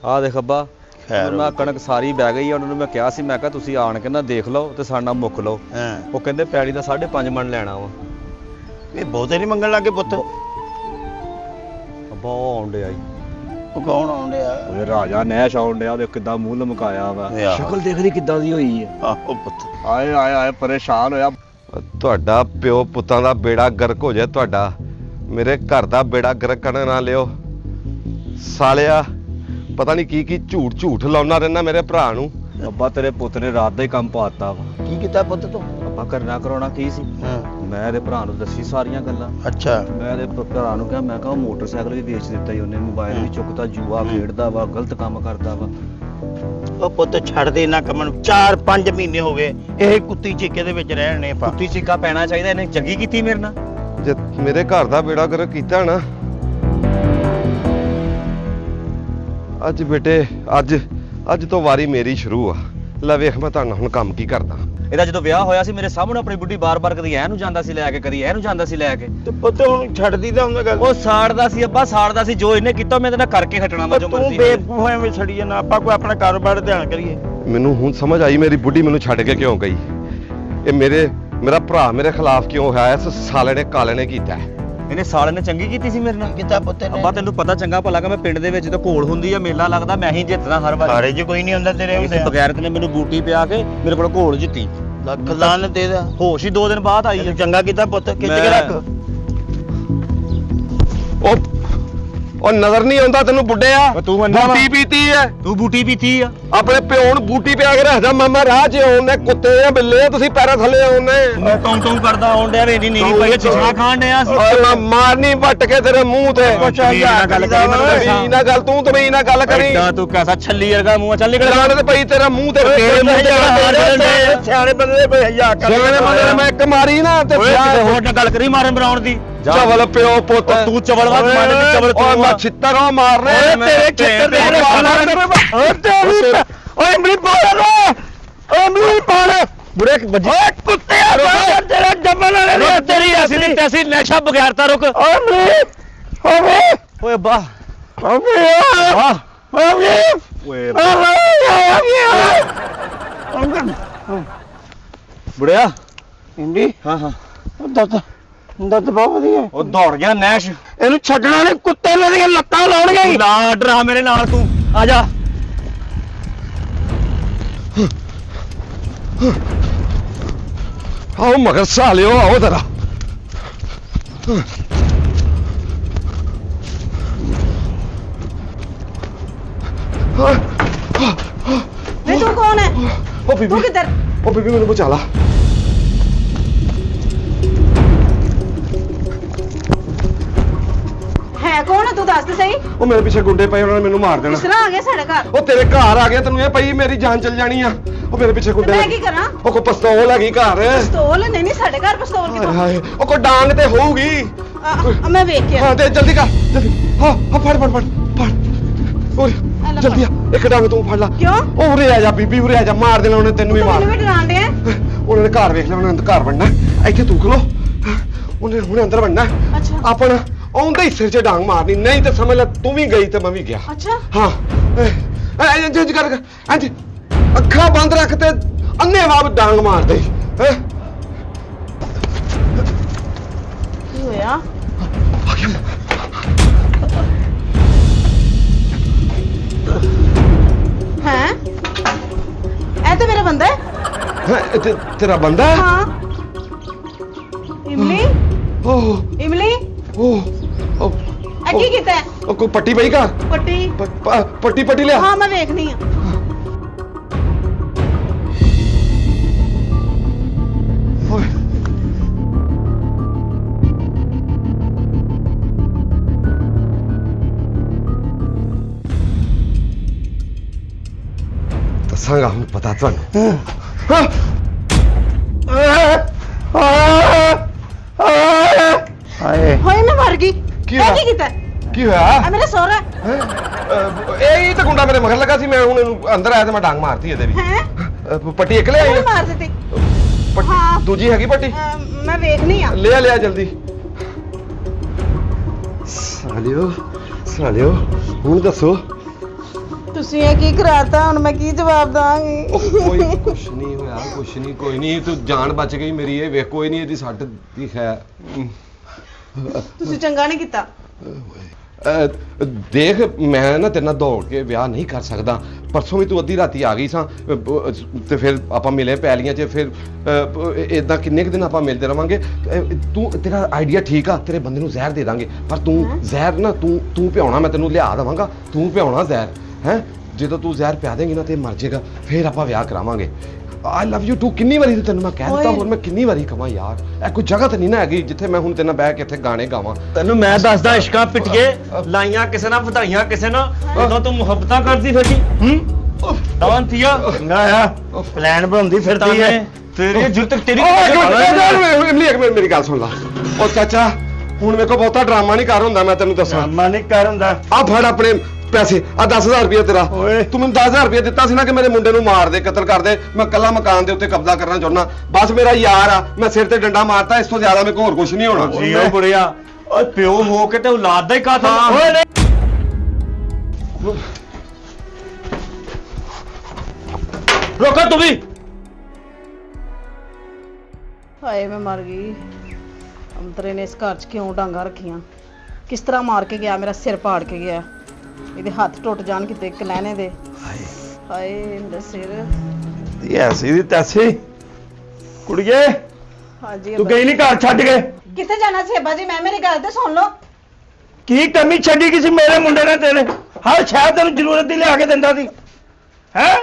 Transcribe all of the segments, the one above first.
ਆ ਦੇਖ ਅੱਬਾ ਮੈਂ ਕਣਕ ਸਾਰੀ ਬਹਿ ਗਈ ਉਹਨਾਂ ਨੂੰ ਮੈਂ ਕਿਹਾ ਸੀ ਮੈਂ ਕਿਹਾ ਤੁਸੀਂ ਆਣ ਕੇ ਨਾ ਦੇਖ ਲਓ ਤੇ ਸਾਡਾ ਮੁੱਕ ਲਓ। ਉਹ ਕਹਿੰਦੇ ਪੈੜੀ ਦਾ 5.5 ਮਣ ਲੈਣਾ ਵਾ। ਇਹ ਬਹੁਤੇ ਨਹੀਂ ਮੰਗਣ ਲੱਗੇ ਪੁੱਤ। ਅੱਬਾ ਉਹ ਆਉਣ ਡਿਆ ਜੀ। ਉਹ ਕੌਣ ਆਉਂਦੇ ਆ? ਓਏ ਰਾਜਾ ਨੈਸ਼ ਆਉਣ ਡਿਆ ਉਹਦੇ ਕਿੱਦਾਂ ਮੂੰਹ ਲਮਕਾਇਆ ਵਾ। ਸ਼ਕਲ ਦੇਖ ਲਈ ਕਿੱਦਾਂ ਦੀ ਹੋਈ ਹੈ। ਆਹੋ ਪੁੱਤ ਆਏ ਆਏ ਆਏ ਪਰੇਸ਼ਾਨ ਹੋਇਆ। ਤੁਹਾਡਾ ਪਿਓ ਪੁੱਤਾਂ ਦਾ ਬੇੜਾ ਗਰਕ ਹੋ ਜਾਏ ਤੁਹਾਡਾ, ਮੇਰੇ ਘਰ ਦਾ ਬੇੜਾ ਗਰਕ ਕਰਨ ਨਾ ਲਿਓ ਸਾਲਿਆ। ਪਤਾ ਨਹੀਂ ਕੀ ਝੂਠ ਲਾਉਣਾ ਰਹਿਣਾ ਮੇਰੇ ਭਰਾ ਨੂੰ। ਅੱਬਾ ਤੇਰੇ ਪੁੱਤ ਨੇ ਰਾਤ ਦਾ ਹੀ ਕੰਮ ਪਾਤਾ ਵਾ। ਕੀ ਕੀਤਾ ਪੁੱਤ ਤੂੰ? ਅੱਬਾ ਕਰਨਾ ਕਰਾਉਣਾ ਕੀ ਸੀ? ਮੈਂ ਇਹਦੇ ਭਰਾ ਨੂੰ ਦੱਸੀ ਸਾਰੀਆਂ ਗੱਲਾਂ। ਅੱਛਾ ਮੈਂ ਇਹਦੇ ਭਰਾ ਨੂੰ ਕਿਹਾ ਮੈਂ ਕਿਹਾ ਉਹ ਮੋਟਰਸਾਈਕਲ ਵੀ ਵੇਚ ਦਿੱਤਾ ਹੀ ਉਹਨੇ, ਮੋਬਾਈਲ ਵੀ ਚੁੱਕਤਾ, ਜੂਆ ਖੇਡਦਾ ਵਾ, ਗਲਤ ਕੰਮ ਕਰਦਾ ਵਾ। ਉਹ ਪੁੱਤ ਛੱਡ ਦੇ ਇਹਨਾਂ ਕੰਮਾਂ ਨੂੰ। 4-5 ਮਹੀਨੇ ਹੋ ਗਏ ਇਹ ਕੁੱਤੀ ਚੀਕੇ ਦੇ ਵਿੱਚ ਰਹਿਣੇ ਪਾ। ਕੁੱਤੀ ਚੀਕਾ ਪੈਣਾ ਚਾਹੀਦਾ, ਇਹਨੇ ਚੰਗੀ ਕੀਤੀ ਮੇਰੇ ਨਾਲ। ਜੇ ਮੇਰੇ ਘਰ ਦਾ ਬੇੜਾ ਗਰਕ ਕੀਤਾ ਨਾ ਅੱਜ ਬੇਟੇ, ਅੱਜ ਤੋਂ ਵਾਰੀ ਮੇਰੀ ਸ਼ੁਰੂ ਆ। ਲੈ ਵੇਖ ਮੈਂ ਤੁਹਾਨੂੰ ਹੁਣ ਕੰਮ ਕੀ ਕਰਦਾ। ਇਹਦਾ ਜਦੋਂ ਵਿਆਹ ਹੋਇਆ ਸੀ ਮੇਰੇ ਸਾਹਮਣੇ ਆਪਣੀ ਬੁੱਢੀ ਬਾਰ-ਬਾਰ ਕਦੀ ਇਹਨੂੰ ਜਾਂਦਾ ਸੀ ਲੈ ਕੇ, ਕਦੀ ਇਹਨੂੰ ਜਾਂਦਾ ਸੀ ਲੈ ਕੇ। ਤੇ ਪੁੱਤ ਹੁਣ ਛੱਡਦੀ ਤਾਂ ਹੁੰਦਾ ਗੱਲ। ਉਹ ਸਾੜਦਾ ਸੀ ਅੱਬਾ, ਸਾੜਦਾ ਸੀ। ਜੋ ਇਹਨੇ ਕੀਤਾ ਮੈਂ ਇਹਦੇ ਨਾਲ ਕਰਕੇ ਹਟਣਾ ਵਾ ਜੋ ਤੂੰ ਮਰਜ਼ੀ। ਬੇਵਕੂਫ ਐਵੇਂ ਛੜੀ ਜਾਣਾ। ਆਪਾਂ ਕੋਈ ਆਪਣਾ ਕਾਰੋਬਾਰ ਧਿਆਨ ਕਰੀਏ। ਮੈਨੂੰ ਹੁਣ ਸਮਝ ਆਈ ਮੇਰੀ ਬੁੱਢੀ ਮੈਨੂੰ ਛੱਡ ਕੇ ਕਿਉਂ ਗਈ। ਇਹ ਮੇਰਾ ਭਰਾ ਮੇਰੇ ਖਿਲਾਫ ਕਿਉਂ ਹੋਇਆ। ਇਸ ਸਾਲੇ ਨੇ ਕਾਲੇ ਨੇ ਕੀਤਾ। ਇਹਨੇ ਸਾਲੇ ਨੇ ਚੰਗੀ ਕੀਤੀ ਸੀ ਮੇਰੇ ਨਾਲ। ਕਿਤਾ ਪੁੱਤ ਨੇ? ਅੱਬਾ ਤੈਨੂੰ ਪਤਾ ਚੰਗਾ ਭਲਾ ਕਿ ਮੈਂ ਪਿੰਡ ਦੇ ਵਿੱਚ ਤਾਂ ਘੋਲ ਹੁੰਦੀ ਆ, ਮੇਲਾ ਲੱਗਦਾ, ਮੈਂ ਹੀ ਜਿੱਤਦਾ ਹਰ ਵਾਰ। ਸਾਰੇ 'ਚ ਕੋਈ ਨਹੀਂ ਹੁੰਦਾ ਤੇਰੇ ਹੁੰਦੇ। ਬਗੈਰਤ ਨੇ ਮੈਨੂੰ ਬੂਟੀ ਪਿਆ ਕੇ ਮੇਰੇ ਕੋਲ ਘੋਲ ਜਿੱਤੀ। ਲੱਖ ਲਾਨ ਦੇ ਦਾ ਹੋਸ਼ ਹੀ 2 ਦਿਨ ਬਾਅਦ ਆਈ ਹੈ। ਚੰਗਾ ਕੀਤਾ ਪੁੱਤ। ਖਿੱਚ ਕੇ ਰੱਖ। ਉਹ ਨਜ਼ਰ ਨਹੀਂ ਆਉਂਦਾ ਤੈਨੂੰ ਬੁੱਢਿਆ? ਤੂੰ ਮੰਨਦਾ ਵਾ? ਬੂਟੀ ਪੀਤੀ ਐ। ਤੂੰ ਬੂਟੀ ਪੀਤੀ ਆ? ਆਪਣੇ ਪਿਓ ਨੂੰ ਬੂਟੀ ਪਿਆ ਕੇ ਰੱਖਦਾ ਮਾਮਾ। ਰਾਹ 'ਚ ਆਉਂਦੇ ਕੁੱਤੇ ਆ ਬਿੱਲੇ ਆ, ਤੁਸੀਂ ਪੈਰਾਂ ਥੱਲੇ ਆਉਂਦੇ। ਮੈਂ ਟੌਂ ਕਰਦਾ ਆਉਣ ਡਿਆ ਵੇਦੀ ਨੀਰੀ ਪਾ ਕੇ ਚਿਛੜਾ ਖਾਣ ਡਿਆ ਸੀ। ਓਏ ਮੈਂ ਮਾਰਨੀ ਵੱਟ ਕੇ ਤੇਰੇ ਮੂੰਹ ਤੇ। ਤਮੀਜ਼ ਨਾਲ ਗੱਲ ਕਰੀ ਮੈਨੂੰ ਦੱਸਾਂ। ਤਮੀਜ਼ ਨਾਲ ਗੱਲ, ਤੂੰ ਤਮੀਜ਼ ਨਾਲ ਗੱਲ ਕਰੀ। ਐਡਾ ਤੂੰ ਕੈਸਾ ਛੱਲੀ ਵਰਗਾ ਮੂੰਹ ਚੱਲ ਨਿਕਲ। ਜਾਣ ਤੇ ਪਈ ਤੇਰੇ ਮੂੰਹ ਤੇ। ਤੇਰੇ ਮੂੰਹ ਤੇ ਹਾਰ ਸਿਆਣੇ ਬੰਦੇ ਦੇ ਭਈ ਜਾ ਕਰ। ਸਿਆਣੇ ਬੰਦੇ ਨੇ ਮੈਂ ਇੱਕ ਮਾਰੀ ਨਾ ਤੇ ਕਿਤੇ ਹੋਰ ਨਾ ਗੱਲ ਕਰੀ ਮਾਰਨ ਬਣਾਉਣ ਦੀ। ਚਵਲ ਪਿਓ ਪੁੱਤ। ਤੂੰ ਚਵਲ ਵਾ ਮਾਰਨ ਦੀ ਚਵਲ ਤੂੰ। ਓਏ ਮੈਂ ਛਿੱਤਰੋਂ ਮਾਰਨੇ ਤੇਰੇ ਖੇਤਰ ਦੇ ਓਏ ਤੇਰੀ ਓਏ ਇਮਲੀ ਪਾਣ ਓਏ ਇਮਲੀ ਪਾਣ ਬੁਰੇ ਵੱਜੀ। ਓਏ ਕੁੱਤੇ ਆ ਤੇਰੇ ਜੰਮਣ ਵਾਲੇ ਤੇਰੀ ਐਸੀ ਦੀ ਤੈਸੀ ਨਸ਼ਾ ਬਗੈਰਤਾ ਰੁਕ। ਓਏ ਇਮਲੀ ਓਏ ਓਏ ਬਾ ਓਏ ਓਏ ਓਏ ਓਏ ਬੁੜਿਆ। ਇੰਡੀ ਹਾਂ ਦੱਤ ਬਹੁਤ ਵਧੀਆ। ਉਹ ਦੌੜ ਗਿਆ ਨੈਸ਼। ਇਹਨੂੰ ਛੱਡਣਾ ਨਹੀਂ, ਕੁੱਤੇ ਨੇ ਦੀਆਂ ਲੱਤਾਂ ਲਾਉਣਗੇ। ਨਾ ਡਰਾ ਮੇਰੇ ਨਾਲ ਤੂੰ ਆ ਜਾ। ਆਓ ਮਗਰ ਸਾਲਿਓ ਆਓ ਜ਼ਰਾ। ਵੇ ਤੂੰ ਕੌਣ ਹੈ? ਉਹ ਬੀਬੀ, ਤੂੰ ਕਿੱਧਰ? ਉਹ ਬੀਬੀ ਮੈਨੂੰ ਬਚਾ ਲਾ। ਹੈ ਕੌਣ? ਤੂੰ ਦੱਸ ਤੇ ਸਹੀ। ਉਹ ਮੇਰੇ ਪਿੱਛੇ ਗੁੰਡੇ ਪਏ, ਉਹਨਾਂ ਨੇ ਮੈਨੂੰ ਮਾਰ ਦੇਣਾ। ਕਿਸ ਤਰ੍ਹਾਂ ਆ ਗਿਆ ਸਾਡੇ ਘਰ? ਉਹ ਤੇਰੇ ਘਰ ਆ ਗਿਆ, ਤੈਨੂੰ ਇਹ ਪਈ ਮੇਰੀ ਜਾਨ ਚਲ ਜਾਣੀ ਆ। ਉਹ ਮੇਰੇ ਪਿੱਛੇ ਗੁੰਡੇ। ਮੈਂ ਕੀ ਕਰਾਂ? ਉਹ ਕੋ ਪਿਸਤੌਲ ਹੈਗੀ ਘਰ। ਪਿਸਤੌਲ ਨਹੀਂ ਸਾਡੇ ਘਰ ਪਿਸਤੌਲ ਹਾਏ ਕਿੱਥੋਂ? ਹਾਏ, ਉਹ ਕੋ ਡਾਂਗ ਤੇ ਹੋਊਗੀ। ਮੈਂ ਵੇਖ ਕੇ ਹਾਂ ਤੇ ਜਲਦੀ ਕਰ ਜਲਦੀ। ਹਾਂ ਫੜ ਓਏ ਜਲਦੀ ਆ, ਇੱਕ ਡਾਂਗ ਤੂੰ ਫੜ ਲਾ। ਕਿਉਂ? ਉਹ ਉਰੇ ਆ ਜਾ ਬੀਬੀ, ਉਰੇ ਆ ਜਾ। ਮਾਰ ਦੇਣਾ ਉਹਨੇ ਤੈਨੂੰ ਵੀ ਮਾਰ। ਮੈਨੂੰ ਵੀ ਡਰਾਣ ਡਿਆ। ਉਹਨਾਂ ਨੇ ਘਰ ਵੇਖ ਲਿਆ, ਉਹਨਾਂ ਨੇ ਘਰ ਬਣਨਾ। ਇੱਥੇ ਤੂੰ ਖਲੋ, ਉਹਨੇ ਹੁਣੇ ਅੰਦਰ ਬਣਨਾ। ਅੱਛਾ ਆਪਣਾ ਆਉਂਦੇ ਹੀ ਸਿਰ 'ਚ ਡਾਂਗ ਮਾਰਨੀ, ਨਹੀਂ ਤੇ ਸਮਝ ਲੈ ਤੂੰ ਵੀ ਗਈ ਤੇ ਮੈਂ ਵੀ ਗਿਆ। ਅੱਛਾ ਹਾਂ ਇੰਜ ਕਰ ਇੰਜ ਅੱਖਾਂ ਬੰਦ ਰੱਖ ਤੇ ਅੰਨ੍ਹੇਵਾਹ ਡਾਂਗ ਮਾਰ ਦੇ। ਹੈ ਕੀ ਹੋਇਆ? ਹੈ ਇਹ ਤਾਂ ਮੇਰਾ ਬੰਦਾ ਹੈ। ਤੇਰਾ ਬੰਦਾ ਹੈ? ਹਾਂ ਇਮਲੀ। ਓਹ ਇਮਲੀ ਓਹ ਇਹ ਕੀ ਕੀਤਾ ਹੈ? ਉਹ ਕੋਈ ਪੱਟੀ ਪਈ ਘਰ? ਪੱਟੀ ਪੱਟੀ ਲਿਆ। ਹਾਂ ਮੈਂ ਵੇਖਣੀ ਆ। ਓਏ ਦੱਸਾਂਗਾ ਹੁਣ ਪਤਾ ਤੁਹਾਨੂੰ। ਹਾਏ ਹੋਏ ਮੈਂ ਮਰ ਗਈ। ਕੀ ਇਹ ਹੋਇਆ? ਕੀ ਕੀਤਾ? ਕੀ ਹੋਇਆ? ਆ ਮੇਰਾ ਸਹੁਰਾ ਇਹ ਤਾਂ ਗੁੰਡਾ ਮੇਰੇ ਮਗਰ ਲੱਗਾ ਸੀ। ਮੈਂ ਹੁਣ ਇਹਨੂੰ ਅੰਦਰ ਆਇਆ ਤੇ ਮੈਂ ਡਾਂਗ ਮਾਰਤੀ ਇਹਦੇ ਵੀ। ਹੈ ਪੱਟੀ ਇੱਕ ਲੈ ਆਈ। ਮਾਰ ਦਿੱਤੀ। ਪੱਟੀ ਹਾਂ। ਦੂਜੀ ਹੈਗੀ ਪੱਟੀ? ਮੈਂ ਵੇਖਣੀ ਆ। ਲਿਆ ਜਲਦੀ। ਸਾਲਿਓ ਹੁਣ ਦੱਸੋ ਤੁਸੀਂ ਇਹ ਕੀ ਕਰਾਤਾ ਹੁਣ ਮੈਂ ਕੀ ਜਵਾਬ ਦਾਂਗੀ ਕੋਈ ਕੁਛ ਨਹੀਂ ਹੋਇਆ, ਕੁਛ ਨਹੀਂ, ਕੋਈ ਨਹੀਂ, ਤੂੰ ਜਾਨ ਬਚ ਗਈ ਮੇਰੀ। ਇਹ ਵੇਖ, ਕੋਈ ਨਹੀਂ, ਇਹਦੀ ਸੱਟ ਦੀ ਖੈਰ। ਤੁਸੀਂ ਚੰਗਾ ਨਹੀਂ ਕੀਤਾ। ਦੇਖ, ਮੈਂ ਨਾ ਤੇਰੇ ਨਾਲ ਦੌੜ ਕੇ ਵਿਆਹ ਨਹੀਂ ਕਰ ਸਕਦਾ। ਪਰਸੋਂ ਵੀ ਤੂੰ ਅੱਧੀ ਰਾਤੀ ਆ ਗਈ ਸਾਂ ਤੇ ਫਿਰ ਆਪਾਂ ਮਿਲੇ ਪੈਲੀਆਂ 'ਚ। ਫਿਰ ਇਦਾਂ ਕਿੰਨੇ ਕੁ ਦਿਨ ਆਪਾਂ ਮਿਲਦੇ ਰਵਾਂਗੇ। ਤੂੰ, ਤੇਰਾ ਆਈਡੀਆ ਠੀਕ ਆ, ਤੇਰੇ ਬੰਦੇ ਨੂੰ ਜ਼ਹਿਰ ਦੇ ਦਾਂਗੇ, ਪਰ ਤੂੰ ਜ਼ਹਿਰ ਨਾ ਤੂੰ ਪਿਆਉਣਾ, ਮੈਂ ਤੈਨੂੰ ਲਿਆ ਦੇਵਾਂਗਾ, ਤੂੰ ਪਿਆਉਣਾ ਜ਼ਹਿਰ ਹੈ। ਜਦੋਂ ਤੂੰ ਜ਼ਹਿਰ ਪਿਆ ਦੇਂਗੀ ਨਾ ਤੇ ਮਰ ਜਾਏਗਾ, ਫਿਰ ਆਪਾਂ ਵਿਆਹ ਕਰਾਵਾਂਗੇ। ਆਈ ਲਵ ਯੂ ਟੂ ਕਿੰਨੀ ਵਾਰੀ ਤੈਨੂੰ ਮੈਂ ਕਹਿ ਦਿੱਤਾ, ਹੋਰ ਮੈਂ ਕਿੰਨੀ ਵਾਰੀ ਕਹਾਂ ਯਾਰ। ਇਹ ਕੋਈ ਜਗ੍ਹਾ ਤਾਂ ਨਹੀਂ ਨਾ ਹੈਗੀ ਜਿੱਥੇ ਮੈਂ ਹੁਣ ਤੇਰੇ ਨਾਲ ਬਹਿ ਕੇ ਇੱਥੇ ਗਾਣੇ ਗਾਵਾਂ। ਤੈਨੂੰ ਮੈਂ ਦੱਸਦਾ, ਇਸ਼ਕਾਂ ਪਿੱਟੀਏ ਲਾਈਆਂ ਕਿਸੇ ਨਾਲ, ਵਧਾਈਆਂ ਕਿਸੇ ਨਾਲ, ਉਦੋਂ ਤੂੰ ਮੁਹੱਬਤਾਂ ਕਰਦੀ ਫਿਰਦੀ। ਤਾਂ ਥੀਆ ਚੰਗਾ ਆ ਪਲਾਨ ਬਣਾਉਂਦੀ ਫਿਰਦੀ ਐ ਤੇਰੀ ਜੁੱਤ ਤੇਰੀ। ਮੇਰੀ ਗੱਲ ਸੁਣ ਲਾ। ਉਹ ਚਾਚਾ, ਹੁਣ ਮੇਰੇ ਕੋਲ ਬਹੁਤਾ ਡਰਾਮਾ ਨਹੀਂ ਕਰ ਹੁੰਦਾ, ਮੈਂ ਤੈਨੂੰ ਦੱਸਾਂ। ਡਰਾਮਾ ਨਹੀਂ ਕਰ ਹੁੰਦਾ। ਆ ਫੜ ਆਪਣੇ ਪੈਸੇ, ਆ 10,000 ਰੁਪਏ ਤੇਰਾ। ਤੂੰ ਮੈਨੂੰ 10,000 ਰੁਪਏ ਦਿੱਤਾ ਸੀ ਨਾ ਕਿ ਮੇਰੇ ਮੁੰਡੇ ਨੂੰ ਮਾਰ ਦੇ, ਕਤਲ ਕਰ ਦੇ। ਮੈਂ ਕੱਲਾ ਮਕਾਨ ਦੇ ਉੱਤੇ ਕਬਜ਼ਾ ਕਰਨਾ ਚਾਹੁੰਦਾ। ਬਸ ਮੇਰਾ ਯਾਰ ਆ, ਮੈਂ ਸਿਰ ਤੇ ਡੰਡਾ ਮਾਰਤਾ, ਇਸ ਤੋਂ ਜ਼ਿਆਦਾ ਮੇਰੇ ਕੋਲ ਹੋਰ ਕੁਝ ਨਹੀਂ ਹੋਣਾ। ਜੀ ਉਹ ਬੁੜਿਆ, ਓਏ ਪਿਓ ਹੋ ਕੇ ਤੇ ਔਲਾਦ ਦਾ ਹੀ ਕਾਤਲ। ਓਏ ਨਹੀਂ ਰੋਕਾ ਤੂੰ ਵੀ। ਹਾਏ ਮੈਂ ਮਰ ਗਈ। ਅੰਤਰੇ ਨੇ ਇਸ ਘਰ 'ਚ ਕਿਉਂ ਡਾਂਗਾ ਰੱਖੀਆਂ? ਕਿਸ ਤਰ੍ਹਾਂ ਮਾਰ ਕੇ ਗਿਆ, ਮੇਰਾ ਸਿਰ ਪਾੜ ਕੇ ਗਿਆ। ਇਹਦੇ ਹੱਥ ਟੁੱਟ ਜਾਣ ਕਿਤੇ ਕਲੈਣੇ ਦੇ। ਹਾਏ ਮੇਰਾ ਸਿਰ। ਐਸੀ ਦੀ ਤੈਸੀ ਕੁੜੀਏ, ਹਾਂਜੀ ਤੂੰ ਗਈ ਨਹੀਂ ਘਰ ਛੱਡ ਕੇ? ਕਿੱਥੇ ਜਾਣਾ ਸੀ ਅੱਬਾ ਜੀ? ਮੈਂ ਮੇਰੀ ਗੱਲ ਤੇ ਸੁਣ ਲਓ। ਕੀ ਕਮੀ ਛੱਡੀ ਕਿਸੇ ਮੇਰੇ ਮੁੰਡੇ ਨੇ ਤੇਰੇ? ਹਰ ਸ਼ਾਇਦ ਤੈਨੂੰ ਜ਼ਰੂਰਤ ਦੀ ਲਿਆ ਕੇ ਦਿੰਦਾ ਸੀ ਹੈ।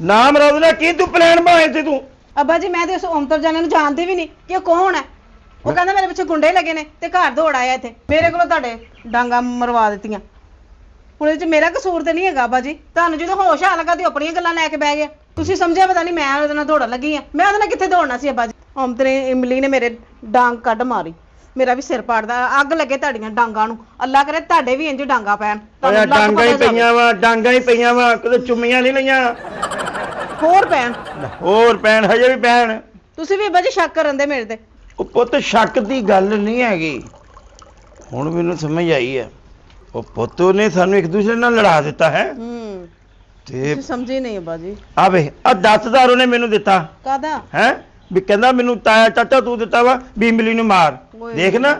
ਨਾਮ ਰੋਜ਼ਨਾ ਕੀ ਤੂੰ ਪਲਾਨ ਬਣਾਏ ਸੀ ਤੂੰ? ਅੱਬਾ ਜੀ ਮੈਂ ਤੇ ਉਸ ਅੰਤਰ ਜਾਣੇ ਨੂੰ ਜਾਣਦੀ ਵੀ ਨਹੀਂ ਕਿ ਉਹ ਕੌਣ ਹੈ। ਉਹ ਕਹਿੰਦਾ ਮੇਰੇ ਪਿੱਛੇ ਗੁੰਡੇ ਲੱਗੇ ਨੇ ਤੇ ਘਰ ਦੌੜ ਆਇਆ ਇੱਥੇ, ਮੇਰੇ ਕੋਲੋਂ ਤੁਹਾਡੇ ਡਾਂਗਾ ਮਰਵਾ ਦਿੱਤੀਆਂ। ਹੁਣ ਇਹਦੇ 'ਚ ਮੇਰਾ ਕਸੂਰ ਤੇ ਨਹੀਂ ਹੈਗਾ ਅੱਬਾ ਜੀ। ਤੁਹਾਨੂੰ ਜਦੋਂ ਹੋਸ਼ ਆ ਲੱਗਾ ਤੇ ਆਪਣੀਆਂ ਗੱਲਾਂ ਲੈ ਕੇ ਬਹਿ ਗਿਆ। ਤੁਸੀਂ ਸਮਝਿਆ ਪਤਾ ਨਹੀਂ ਮੈਂ ਉਹਦੇ ਨਾਲ ਦੌੜਨ ਲੱਗੀ ਆ। ਮੈਂ ਉਹਦੇ ਨਾਲ ਕਿੱਥੇ ਦੌੜਨਾ ਸੀ ਅੱਬਾ ਜੀ। ਅੰਤਰੇ ਇਮਲੀ ਨੇ ਮੇਰੇ ਡਾਂਗ ਕੱਢ ਮਾਰੀ, ਮੇਰਾ ਵੀ ਸਿਰ ਪਾੜਦਾ। ਅੱਗ ਲੱਗੇ ਤੁਹਾਡੀਆਂ ਡਾਂਗਾਂ ਨੂੰ, ਅੱਲਾ ਕਰੇ ਤੁਹਾਡੇ ਵੀ ਇੰਜ ਡਾਂਗਾ ਪੈਣ। ਓਏ ਡਾਂਗਾ ਹੀ ਪਈਆਂ ਵਾ, ਡਾਂਗਾ ਹੀ ਪਈਆਂ ਵਾ, ਕਿਤੇ ਚੁੰਮੀਆਂ ਨਹੀਂ ਲਈਆਂ। ਹੋਰ ਪੈਣ, ਹੋਰ ਪੈਣ, ਹਜੇ ਵੀ ਪੈਣ। ਤੁਸੀਂ ਵੀ ਅੱਬਾ ਜੀ ਸ਼ੱਕ ਕਰਨ ਦੇ ਮੇਰੇ ਤੇ। ਉਹ ਪੁੱਤ ਸ਼ੱਕ ਦੀ ਗੱਲ ਨਹੀਂ ਹੈਗੀ, ਹੁਣ ਮੈਨੂੰ ਸਮਝ ਆਈ ਹੈ। ਉਹ ਪੁੱਤ ਨੇ ਸਾਨੂੰ ਇੱਕ ਦੂਸਰੇ ਨਾਲ ਲੜਾ ਦਿੱਤਾ ਹੈ। ਤੇ ਤੁਸੀਂ ਸਮਝੇ ਨਹੀਂ ਅੱਬਾ ਜੀ। ਆ ਵੇ ਆ 10,000 ਉਹਨੇ ਮੈਨੂੰ ਦਿੱਤਾ। ਕਾਹਦਾ? ਹੈ ਵੀ ਕਹਿੰਦਾ ਮੈਨੂੰ ਤਾਇਆ ਚਾਚਾ ਤੂੰ ਦਿੱਤਾ ਵਾ ਵੀ ਇਮਲੀ ਨੂੰ ਮਾਰ। ਦੇਖ ਨਾ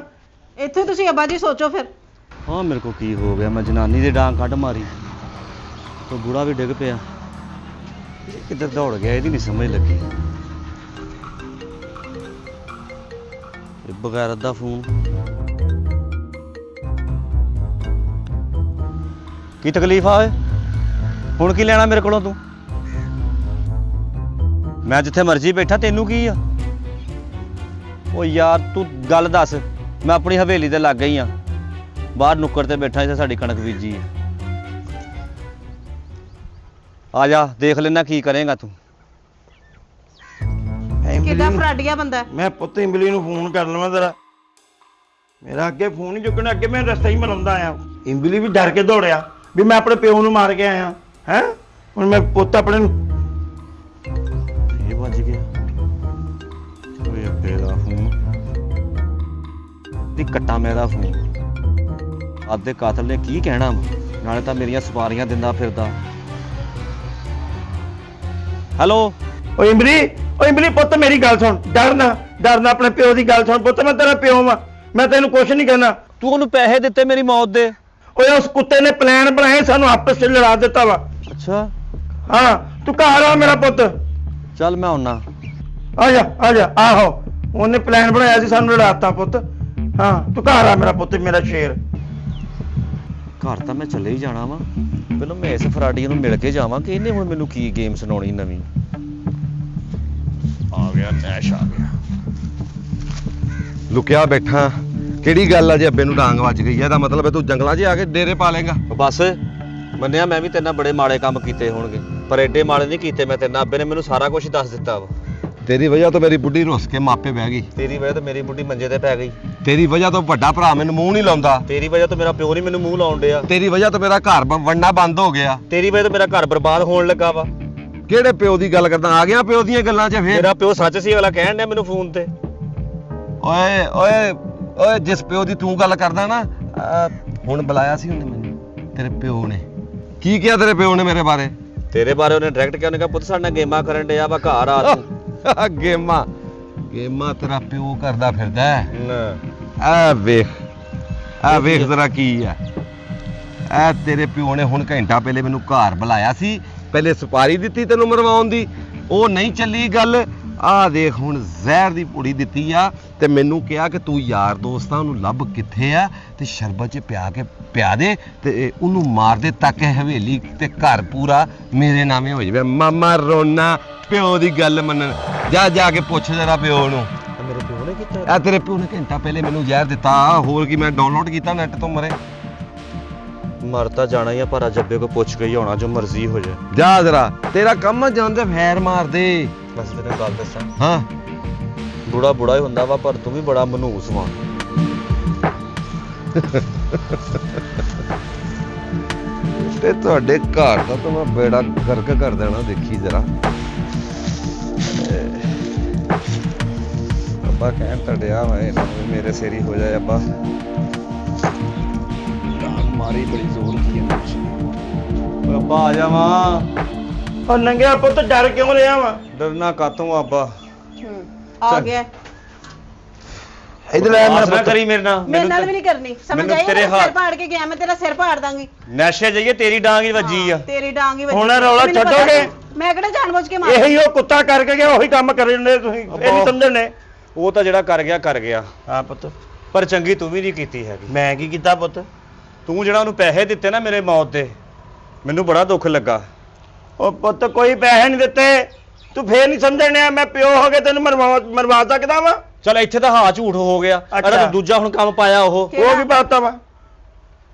ਇੱਥੇ ਤੁਸੀਂ ਅੱਬਾ ਜੀ ਸੋਚੋ ਫਿਰ। ਹਾਂ ਮੇਰੇ ਕੋ ਕੀ ਹੋ ਗਿਆ, ਮੈਂ ਜਨਾਨੀ ਦੇ ਡਾਂਗ ਕੱਢ ਮਾਰੀ ਤੇ ਬੁੜਾ ਵੀ ਡਿੱਗ ਪਿਆ। ਇਹ ਕਿੱਧਰ ਦੌੜ ਗਿਆ, ਇਹਦੀ ਨਹੀਂ ਸਮਝ ਲੱਗੀ। ਇਹ ਬਗੈਰਤ ਦਾ ਫੋਨ। ਕੀ ਤਕਲੀਫ ਆ ਓਏ? ਹੁਣ ਕੀ ਲੈਣਾ ਮੇਰੇ ਕੋਲੋਂ ਤੂੰ? ਮੈਂ ਜਿੱਥੇ ਮਰਜ਼ੀ ਬੈਠਾ, ਤੈਨੂੰ ਕੀ ਆ? ਓ ਯਾਰ ਤੂੰ ਗੱਲ ਦੱਸ। ਮੈਂ ਆਪਣੀ ਹਵੇਲੀ ਦੇ ਲੱਗ ਗਈ ਆ, ਬਾਹਰ ਨੁੱਕਰ ਤੇ ਬੈਠਾ ਜਿੱਥੇ ਸਾਡੀ ਕਣਕ ਬੀਜੀ ਆ। ਆ ਜਾ ਦੇਖ ਲੈਣਾ ਕੀ ਕਰੇਗਾ ਤੂੰ। ਕਿੱਡਾ ਫਰਾਡੀਆ ਬੰਦਾ। ਮੈਂ ਪੁੱਤ ਇਮਲੀ ਨੂੰ ਫੋਨ ਕਰ ਲਵਾਂ ਜ਼ਰਾ। ਮੇਰਾ ਅੱਗੇ ਫੋਨ ਹੀ ਚੁੱਕਣਾ, ਅੱਗੇ ਮੈਂ ਰਸਤਾ ਹੀ ਮਲਾਉਂਦਾ ਆਇਆ। ਇਮਲੀ ਵੀ ਡਰ ਕੇ ਦੌੜਿਆ ਵੀ ਮੈਂ ਆਪਣੇ ਪਿਓ ਨੂੰ ਮਾਰ ਕੇ ਆਇਆ ਹੈ। ਹੁਣ ਮੈਂ ਪੁੱਤ ਆਪਣੇ ਨੂੰ ਇਹ ਵੱਜ ਗਿਆ। ਓਏ ਅੱਗੇ ਦਾ ਫੋਨ ਦੀ ਕੱਟਾ ਮੇਰਾ ਫੋਨ। ਆਪਦੇ ਕਾਤਲ ਨੇ ਕੀ ਕਹਿਣਾ ਵਾ? ਨਾਲੇ ਤਾਂ ਮੇਰੀਆਂ ਸਵਾਰੀਆਂ ਦਿੰਦਾ ਫਿਰਦਾ। ਹੈਲੋ ਓ ਇਮਲੀ ਪੁੱਤ ਮੇਰੀ ਗੱਲ ਸੁਣ। ਡਰਨਾ ਆਪਣੇ ਪਿਓ ਦੀ ਗੱਲ ਸੁਣ ਪੁੱਤ। ਮੈਂ ਤੇਰਾ ਪਿਓ ਵਾਂ, ਮੈਂ ਤੈਨੂੰ ਕੁਛ ਨਹੀਂ ਕਹਿਣਾ। ਤੂੰ ਉਹਨੂੰ ਪੈਸੇ ਦਿੱਤੇ ਮੇਰੀ ਮੌਤ ਦੇ? ਓਏ ਉਸ ਕੁੱਤੇ ਨੇ ਪਲਾਨ ਬਣਾਏ, ਸਾਨੂੰ ਆਪਸ ਵਿੱਚ ਲੜਾ ਦਿੱਤਾ ਵਾ। ਅੱਛਾ ਹਾਂ ਤੂੰ ਘਰ ਆ ਮੇਰਾ ਪੁੱਤ। ਚੱਲ ਮੈਂ ਆਉਣਾ। ਆ ਜਾ। ਆਹੋ ਉਹਨੇ ਪਲਾਨ ਬਣਾਇਆ ਸੀ, ਸਾਨੂੰ ਲੜਾਤਾ ਪੁੱਤ। ਹਾਂ ਤੂੰ ਘਰ ਆ ਮੇਰਾ ਪੁੱਤ, ਮੇਰਾ ਸ਼ੇਰ। ਘਰ ਤਾਂ ਮੈਂ ਚੱਲੇ ਹੀ ਜਾਣਾ ਵਾ। ਪਹਿਲਾਂ ਮੈਂ ਇਸ ਫਰਾਡੀ ਨੂੰ ਮਿਲ ਕੇ ਜਾਵਾਂ ਕਿ ਇਹਨੇ ਹੁਣ ਮੈਨੂੰ ਕੀ ਗੇਮ ਸੁਣਾਉਣੀ ਨਵੀਂ। ਆ ਗਿਆ ਨੈਸ਼, ਆ ਗਿਆ। ਲੁਕਿਆ ਬੈਠਾ, ਕਿਹੜੀ ਗੱਲ ਆ ਜੇ ਅੱਬੇ ਨੂੰ ਡਾਂਗ ਵੱਜ ਗਈ ਆ? ਇਹਦਾ ਮਤਲਬ ਹੈ ਤੂੰ ਜੰਗਲਾਂ 'ਚ ਆ ਕੇ ਡੇਰੇ ਪਾ ਲੇਗਾ। ਬਸ ਮੰਨਿਆ ਮੈਂ ਵੀ ਤੇਰੇ ਨਾਲ ਬੜੇ ਮਾੜੇ ਕੰਮ ਕੀਤੇ ਹੋਣਗੇ, ਪਰ ਐਡੇ ਮਾੜੇ ਨਹੀਂ ਕੀਤੇ ਮੈਂ ਤੇਰੇ ਨਾਲ। ਅੱਬੇ ਨੇ ਮੈਨੂੰ ਸਾਰਾ ਕੁਝ ਦੱਸ ਦਿੱਤਾ ਵਾ। ਤੇਰੀ ਵਜ੍ਹਾ ਤੋਂ ਮੇਰੀ ਬੁੱਢੀ ਰੁੱਸ ਕੇ ਮਾਪੇ ਬਹਿ ਗਈ। ਤੇਰੀ ਵਜ੍ਹਾ ਤੋਂ ਮੇਰੀ ਬੁੱਢੀ ਮੰਜੇ ਤੇ ਪੈ ਗਈ। ਤੇਰੀ ਵਜ੍ਹਾ ਤੋਂ ਵੱਡਾ ਭਰਾ ਮੈਨੂੰ ਮੂੰਹ ਨਹੀਂ ਲਾਉਂਦਾ। ਤੇਰੀ ਵਜ੍ਹਾ ਤੋਂ ਮੇਰਾ ਪਿਓ ਨਹੀਂ ਮੈਨੂੰ ਮੂੰਹ ਲਾਉਣ ਡਿਆ। ਤੇਰੀ ਵਜ੍ਹਾ ਤੋਂ ਮੇਰਾ ਘਰ ਵੰਡਣਾ ਬੰਦ ਹੋ ਗਿਆ। ਤੇਰੀ ਵਜ੍ਹਾ ਤੋਂ ਮੇਰਾ ਘਰ ਬਰਬਾਦ ਹੋਣ ਲੱਗਾ ਵਾ। ਕਿਹੜੇ ਪਿਓ ਦੀ ਗੱਲ ਕਰਦਾ? ਆ ਗਿਆ ਪਿਓ ਦੀਆਂ ਗੱਲਾਂ 'ਚ ਫੇਰ। ਮੇਰਾ ਪਿਓ ਸੱਚ ਸੀ, ਅਗਲਾ ਕਹਿਣ ਡਿਆ ਮੈਨੂੰ ਫੋਨ ਤੇ। ਓਏ ਜਿਸ ਪਿਓ ਦੀ ਤੂੰ ਗੱਲ ਕਰਦਾ ਨਾ, ਹੁਣ ਬੁਲਾਇਆ ਸੀ ਉਹਨੇ ਮੈਨੂੰ, ਤੇਰੇ ਪਿਓ ਨੇ। ਕੀ ਕਿਹਾ ਤੇਰੇ ਪਿਓ ਨੇ ਮੇਰੇ ਬਾਰੇ? ਤੇਰੇ ਬਾਰੇ ਉਹਨੇ ਡਾਇਰੈਕਟ ਕਿਹਾ, ਉਹਨੇ ਕਿਹਾ ਪੁੱਤ ਸਾਡੇ ਨਾਲ ਗੇਮਾਂ ਕਰਨ ਡਿਆ ਵਾ ਘਰ ਆ ਤੂੰ। ਗੇਮਾਂ ਗੇਮਾਂ ਤੇਰਾ ਪਿਓ ਕਰਦਾ ਫਿਰਦਾ ਹੈ। ਨਾ ਆ ਵੇਖ ਜ਼ਰਾ ਕੀ ਆ। ਆ ਤੇਰੇ ਪਿਓ ਨੇ ਹੁਣ ਘੰਟਾ ਪਹਿਲੇ ਮੈਨੂੰ ਘਰ ਬੁਲਾਇਆ ਸੀ, ਪਹਿਲੇ ਸੁਪਾਰੀ ਦਿੱਤੀ ਤੈਨੂੰ ਮਰਵਾਉਣ ਦੀ, ਉਹ ਨਹੀਂ ਚੱਲੀ ਗੱਲ। ਆ ਦੇਖ ਹੁਣ ਜ਼ਹਿਰ ਦੀ ਪੁੜੀ ਦਿੱਤੀ ਆ ਤੇ ਮੈਨੂੰ ਕਿਹਾ ਕਿ ਤੂੰ ਯਾਰ ਦੋਸਤਾਂ ਨੂੰ ਲੱਭ ਕਿੱਥੇ ਆ ਤੇ ਸ਼ਰਬਤ 'ਚ ਪਿਆ ਦੇ ਤੇ ਉਹਨੂੰ ਮਾਰ ਦੇ ਤਾਂ ਕਿ ਹਵੇਲੀ ਤੇ ਘਰ ਪੂਰਾ ਮੇਰੇ ਨਾਮੇ ਹੋ ਜਾਵੇ। ਮਾਮਾ ਰੋਣਾ ਪਿਓ ਦੀ ਗੱਲ ਮੰਨਣ। ਜਾ ਕੇ ਪੁੱਛ ਜਰਾ ਪਿਓ ਨੂੰ। ਮੇਰੇ ਪਿਓ ਨੇ ਕੀਤਾ? ਆ ਤੇਰੇ ਪਿਓ ਨੇ ਘੰਟਾ ਪਹਿਲੇ ਮੈਨੂੰ ਜ਼ਹਿਰ ਦਿੱਤਾ, ਹੋਰ ਕੀ ਮੈਂ ਡਾਊਨਲੋਡ ਕੀਤਾ ਨੈਟ ਤੋਂ ਮਰੇ। ਮਰ ਤਾਂ ਜਾਣਾ ਹੀ ਆ, ਪਰ ਅਜੱਬੇ ਕੋ ਪੁੱਛ ਗਈ ਹੋਣਾ, ਜੋ ਮਰਜ਼ੀ ਹੋ ਜਾਏ। ਜਾ ਜਰਾ, ਤੇਰਾ ਕੰਮ ਆ ਜਾਂਦੇ ਫੈਰ ਮਾਰ ਦੇ। ਬਸ ਤੈਨੂੰ ਗੱਲ ਦੱਸਾਂ, ਹਾਂ ਬੁੜਾ ਹੀ ਹੁੰਦਾ ਵਾ, ਪਰ ਤੂੰ ਵੀ ਬੜਾ ਮਨੂਸ ਵਾਂ। ਤੇ ਤੁਹਾਡੇ ਘਰ ਦਾ ਤਾਂ ਮੈਂ ਬੇੜਾ ਗਰਕ ਕਰ ਦੇਣਾ, ਦੇਖੀ ਜਰਾ। ਅੱਬਾ ਕਹਿਣ ਤੜਿਆ ਵਾ ਇਹਨਾਂ ਨੂੰ ਵੀ ਮੇਰੇ ਸਿਰ ਹੀ ਹੋ ਜਾਏ। ਅੱਬਾ ਮਾਰੀ ਬੜੀ ਜ਼ੋਰ ਕੀ ਹੈ ਓਏ ਅੱਬਾ ਆ ਜਾਵਾਂ। ਉਹ ਨੰਗਿਆ ਪੁੱਤ ਡਰ ਕਿਉਂ ਰਿਹਾ ਵਾ? ਡਰਨਾ ਕਾਤੋਂ ਅੱਬਾ? ਆ ਗਿਆ। ਇਧਰ ਲੈ ਆਸ ਮੇਰਾ ਨਾ ਕਰੀ ਮੇਰੇ ਨਾਲ। ਮੇਰੇ ਨਾਲ ਵੀ ਨਹੀਂ ਕਰਨੀ, ਸਮਝ ਮੈਨੂੰ ਆਈ? ਤੇਰੇ ਮੇਰਾ ਸਿਰ ਹੱਥ- ਪਾੜ ਕੇ ਗਿਆ, ਮੈਂ ਤੇਰਾ ਸਿਰ ਪਾੜ ਦਾਂਗੀ। ਨਸ਼ੇ ਜਾਈਏ, ਤੇਰੀ ਡਾਂਗ ਹੀ ਵੱਜੀ ਆ। ਤੇਰੀ ਡਾਂਗ ਹੀ ਵੱਜੀ। ਹੁਣ ਇਹ ਰੌਲਾ ਮੈਨੂੰ ਪਤਾ ਛੱਡੋਗੇ? ਮੈਂ ਕਿਹੜਾ ਜਾਣਬੁੱਝ ਕੇ ਮਾਰ ਇਹੀ ਉਹ ਕੁੱਤਾ ਕਰਕੇ ਗਿਆ, ਉਹੀ ਕੰਮ ਕਰੀ ਜਾਂਦੇ ਤੁਸੀਂ। ਇਹ ਨਹੀਂ ਸਮਝਣੇ। ਉਹ ਤਾਂ ਜਿਹੜਾ ਕਰ ਗਿਆ ਹਾਂ ਪੁੱਤ, ਪਰ ਚੰਗੀ ਤੂੰ ਵੀ ਨਹੀਂ ਕੀਤੀ ਹੈਗੀ। ਮੈਂ ਕੀ ਕੀਤਾ ਪੁੱਤ? ਤੂੰ ਜਿਹੜਾ ਉਹਨੂੰ ਪੈਸੇ ਦਿੱਤੇ ਨਾ ਮੇਰੇ ਮੌਤ ਦੇ, ਮੈਨੂੰ ਬੜਾ ਦੁੱਖ ਲੱਗਾ। ਉਹ ਪੁੱਤ ਕੋਈ ਪੈਸੇ ਨਹੀਂ ਦਿੱਤੇ, ਤੂੰ ਫੇਰ ਨਹੀਂ ਸਮਝਣਿਆ। ਮੈਂ ਪਿਓ ਹੋ ਕੇ ਤੈਨੂੰ ਮਰਵਾ ਸਕਦਾ ਵਾ? ਚਲ ਇੱਥੇ ਤਾਂ ਹਾਂ ਝੂਠ ਹੋ ਗਿਆ। ਅੱਛਾ। ਅਰੇ ਦੂਜਾ ਹੁਣ ਕੰਮ ਪਾਇਆ ਉਹ ਵੀ ਬਾਤਾਂ ਵਾ।